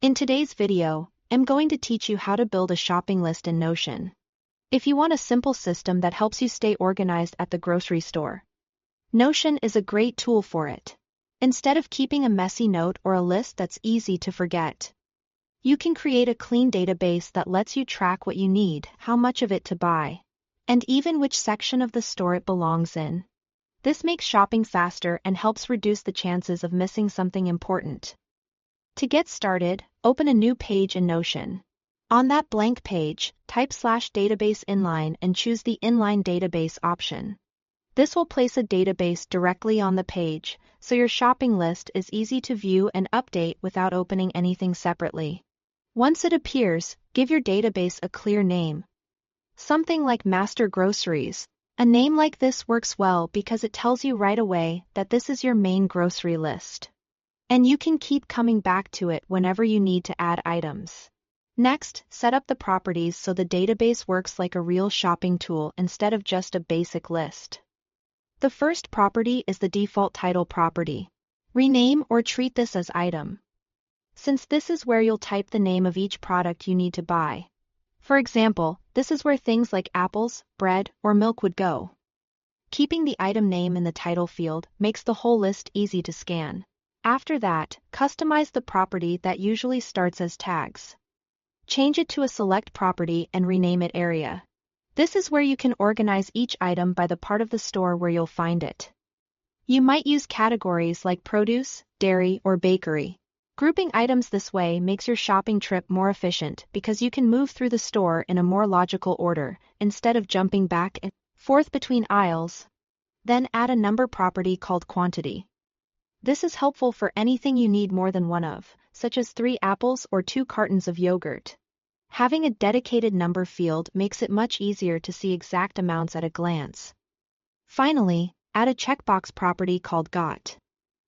In today's video, I'm going to teach you how to build a shopping list in Notion. If you want a simple system that helps you stay organized at the grocery store, Notion is a great tool for it. Instead of keeping a messy note or a list that's easy to forget, you can create a clean database that lets you track what you need, how much of it to buy, and even which section of the store it belongs in. This makes shopping faster and helps reduce the chances of missing something important. To get started, open a new page in Notion. On that blank page, type /database inline and choose the inline database option. This will place a database directly on the page, so your shopping list is easy to view and update without opening anything separately. Once it appears, give your database a clear name. Something like Master Groceries. A name like this works well because it tells you right away that this is your main grocery list. And you can keep coming back to it whenever you need to add items. Next, set up the properties so the database works like a real shopping tool instead of just a basic list. The first property is the default title property. Rename or treat this as item, since this is where you'll type the name of each product you need to buy. For example, this is where things like apples, bread, or milk would go. Keeping the item name in the title field makes the whole list easy to scan. After that, customize the property that usually starts as tags. Change it to a select property and rename it area. This is where you can organize each item by the part of the store where you'll find it. You might use categories like produce, dairy, or bakery. Grouping items this way makes your shopping trip more efficient because you can move through the store in a more logical order instead of jumping back and forth between aisles. Then add a number property called quantity. This is helpful for anything you need more than one of, such as 3 apples or 2 cartons of yogurt. Having a dedicated number field makes it much easier to see exact amounts at a glance. Finally, add a checkbox property called Got.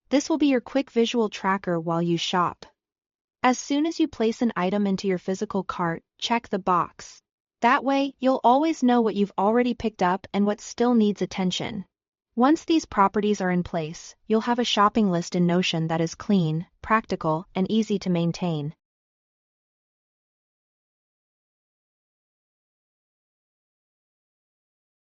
This will be your quick visual tracker while you shop. As soon as you place an item into your physical cart, check the box. That way, you'll always know what you've already picked up and what still needs attention. Once these properties are in place, you'll have a shopping list in Notion that is clean, practical, and easy to maintain.